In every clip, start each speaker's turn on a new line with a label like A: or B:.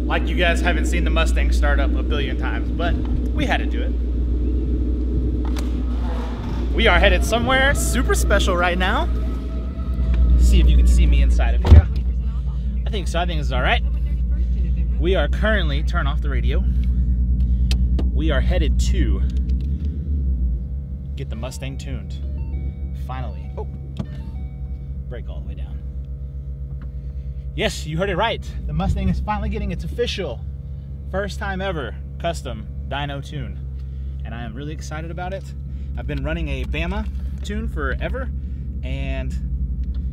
A: Like, you guys haven't seen the Mustang start up a billion times, but we had to do it. We are headed somewhere super special right now. See if you can see me inside of here. I think so. I think this is all right. We are currently, turn off the radio. We are headed to get the Mustang tuned. Finally. Oh, brake all the way down. Yes, you heard it right. The Mustang is finally getting its official, first time ever, custom dyno tune. And I am really excited about it. I've been running a BMR tune forever, and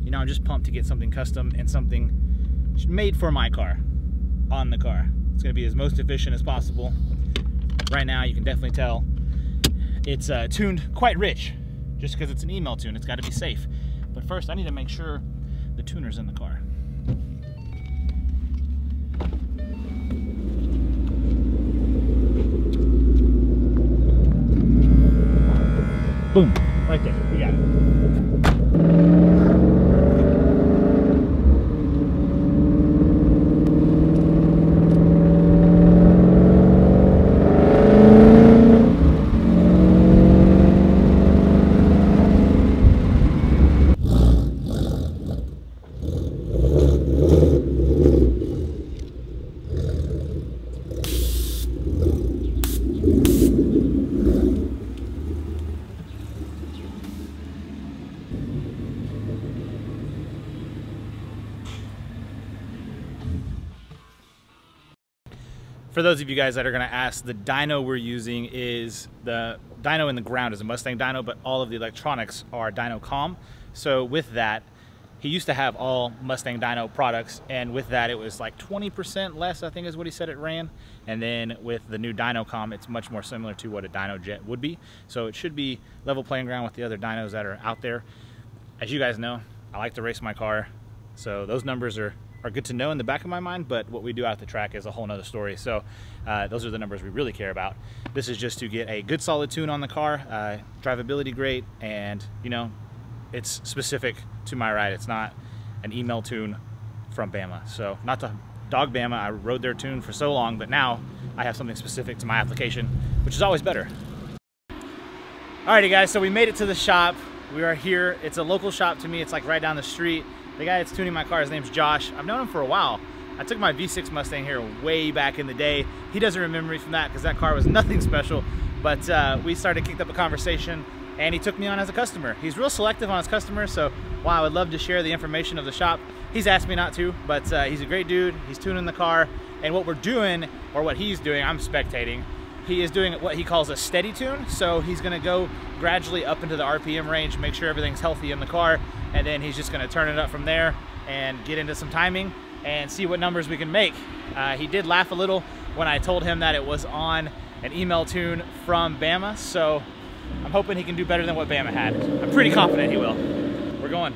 A: you know, I'm just pumped to get something custom and something made for my car, on the car. It's gonna be as most efficient as possible. Right now, you can definitely tell it's tuned quite rich, just because it's an email tune. It's gotta be safe. But first, I need to make sure the tuner's in the car. Boom, right there, we got it. For those of you guys that are gonna ask, the dyno we're using is the dyno in the ground is a Mustang dyno, but all of the electronics are dyno comm. So with that, he used to have all Mustang dyno products, and with that it was like 20% less, I think is what he said it ran. And then with the new dyno comm, it's much more similar to what a dyno jet would be. So it should be level playing ground with the other dynos that are out there. As you guys know, I like to race my car, so those numbers are good to know in the back of my mind, but what we do out the track is a whole nother story. So those are the numbers we really care about. This is just to get a good solid tune on the car, drivability great, and you know, it's specific to my ride. It's not an email tune from BMR. So not to dog BMR, I rode their tune for so long, but now I have something specific to my application, which is always better. Alrighty guys, so we made it to the shop. We are here. It's a local shop to me. It's like right down the street. The guy that's tuning my car, his name's Josh. I've known him for a while. I took my V6 Mustang here way back in the day. He doesn't remember me from that because that car was nothing special, but we kicked up a conversation, and he took me on as a customer. He's real selective on his customers, so while I would love to share the information of the shop, he's asked me not to, but he's a great dude. He's tuning the car, and what we're doing, or what he's doing, I'm spectating. He is doing what he calls a steady tune, so he's gonna go gradually up into the RPM range, make sure everything's healthy in the car, and then he's just gonna turn it up from there and get into some timing and see what numbers we can make. He did laugh a little when I told him that it was on an email tune from BMR, so I'm hoping he can do better than what BMR had. I'm pretty confident he will. We're going.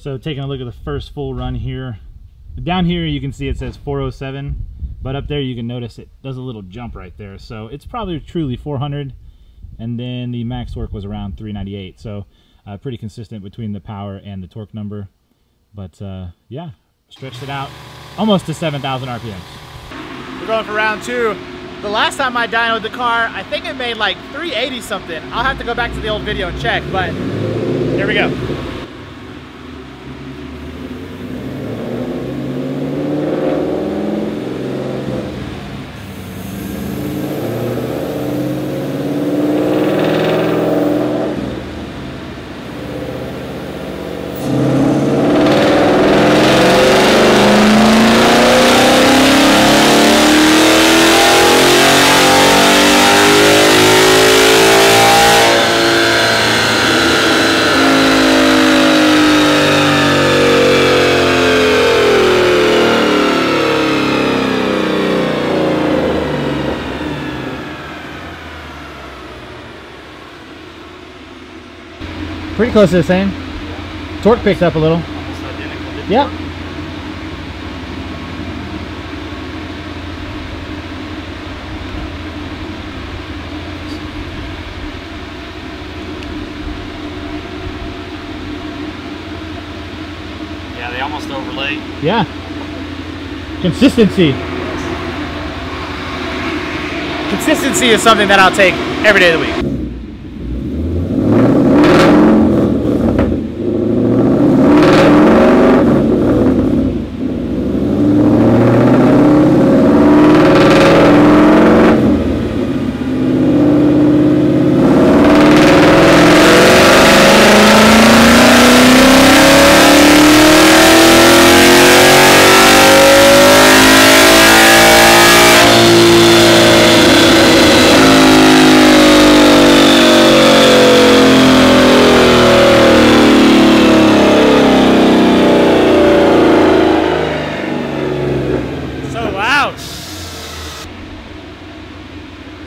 A: So taking a look at the first full run here. Down here you can see it says 407, but up there you can notice it does a little jump right there. So it's probably truly 400, and then the max torque was around 398. So pretty consistent between the power and the torque number. But yeah, stretched it out almost to 7,000 RPMs. We're going for round 2. The last time I dynoed the car, I think it made like 380 something. I'll have to go back to the old video and check, but here we go. Pretty close to the same. Torque picked up a little.
B: Almost identical.
A: Yep.
B: Yeah, they almost overlay.
A: Yeah. Consistency. Consistency is something that I'll take every day of the week.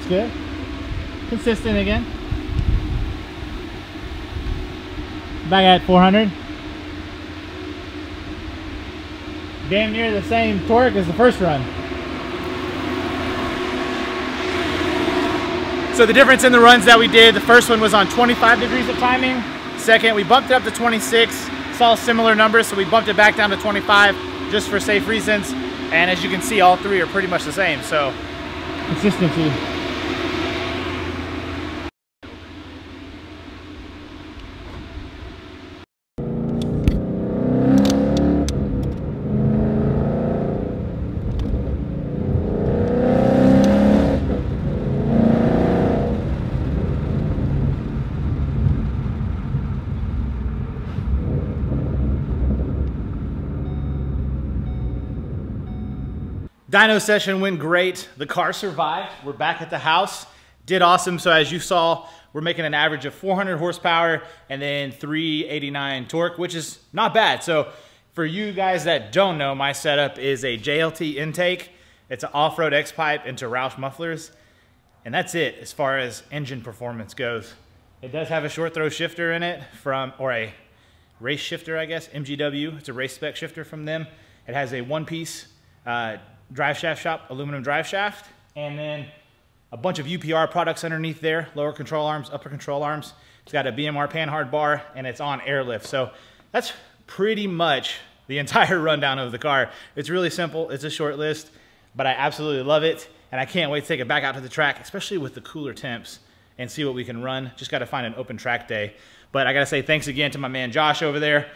A: Good. Consistent again. Back at 400. Damn near the same torque as the first run. So the difference in the runs that we did, the first one was on 25 degrees of timing. Second, we bumped it up to 26. Saw similar numbers, so we bumped it back down to 25 just for safe reasons. And as you can see, all three are pretty much the same. So consistency. Dyno session went great. The car survived. We're back at the house. Did awesome. So as you saw, we're making an average of 400 horsepower and then 389 torque, which is not bad. So for you guys that don't know, my setup is a JLT intake. It's an off-road X Pipe into Roush mufflers. And that's it as far as engine performance goes. It does have a short throw shifter in it or a race shifter, I guess, MGW. It's a RaceSpec Shifter from them. It has a one-piece Driveshaft shop, aluminum driveshaft, and then a bunch of UPR products underneath there, lower control arms, upper control arms. It's got a BMR Panhard Bar, and it's on Airlift. So that's pretty much the entire rundown of the car. It's really simple. It's a short list, but I absolutely love it, and I can't wait to take it back out to the track, especially with the cooler temps, and see what we can run. Just got to find an open track day. But I got to say thanks again to my man Josh over there.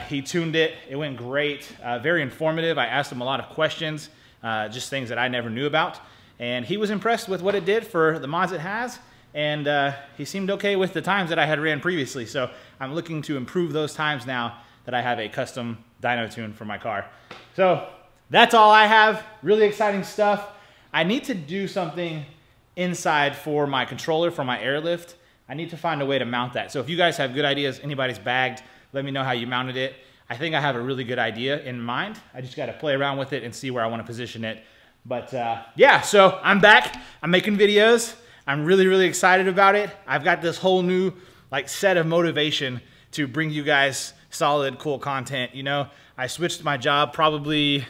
A: He tuned it. It went great. Very informative. I asked him a lot of questions, just things that I never knew about. And he was impressed with what it did for the mods it has. And he seemed okay with the times that I had ran previously. So I'm looking to improve those times now that I have a custom dyno tune for my car. So that's all I have. Really exciting stuff. I need to do something inside for my controller for my Airlift. I need to find a way to mount that. So if you guys have good ideas, anybody's bagged, let me know how you mounted it. I think I have a really good idea in mind. I just got to play around with it and see where I want to position it. But yeah, so I'm back. I'm making videos. I'm really, really excited about it. I've got this whole new set of motivation to bring you guys solid, cool content. You know, I switched my job probably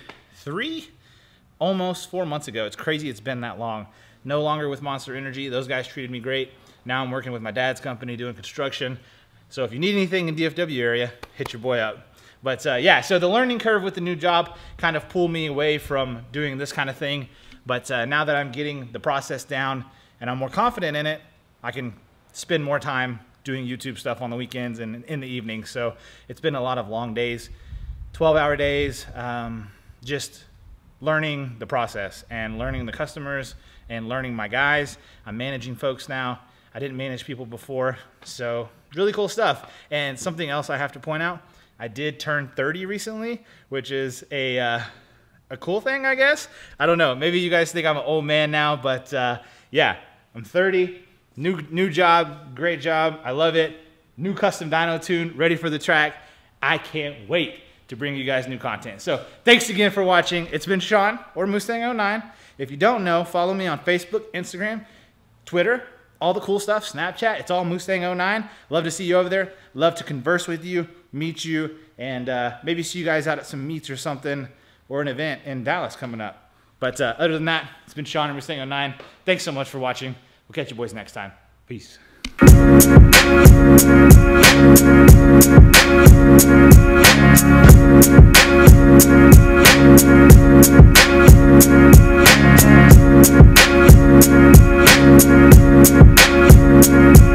A: almost 4 months ago. It's crazy it's been that long. No longer with Monster Energy. Those guys treated me great. Now I'm working with my dad's company doing construction. So if you need anything in DFW area, hit your boy up. But yeah, so the learning curve with the new job kind of pulled me away from doing this kind of thing. But now that I'm getting the process down and I'm more confident in it, I can spend more time doing YouTube stuff on the weekends and in the evenings. So it's been a lot of long days, 12-hour days, just learning the process and learning the customers and learning my guys. I'm managing folks now. I didn't manage people before, so really cool stuff. And something else I have to point out, I did turn 30 recently, which is a cool thing, I guess. I don't know. Maybe you guys think I'm an old man now, but yeah, I'm 30. New job, great job. I love it. New custom dyno tune, ready for the track. I can't wait to bring you guys new content. So thanks again for watching. It's been Sean, or Moostang09. If you don't know, follow me on Facebook, Instagram, Twitter, all the cool stuff, Snapchat. It's all Moostang09. Love to see you over there. Love to converse with you, meet you, and maybe see you guys out at some meets or something, or an event in Dallas coming up. But other than that, it's been Sean and Moostang09. Thanks so much for watching. We'll catch you boys next time. Peace.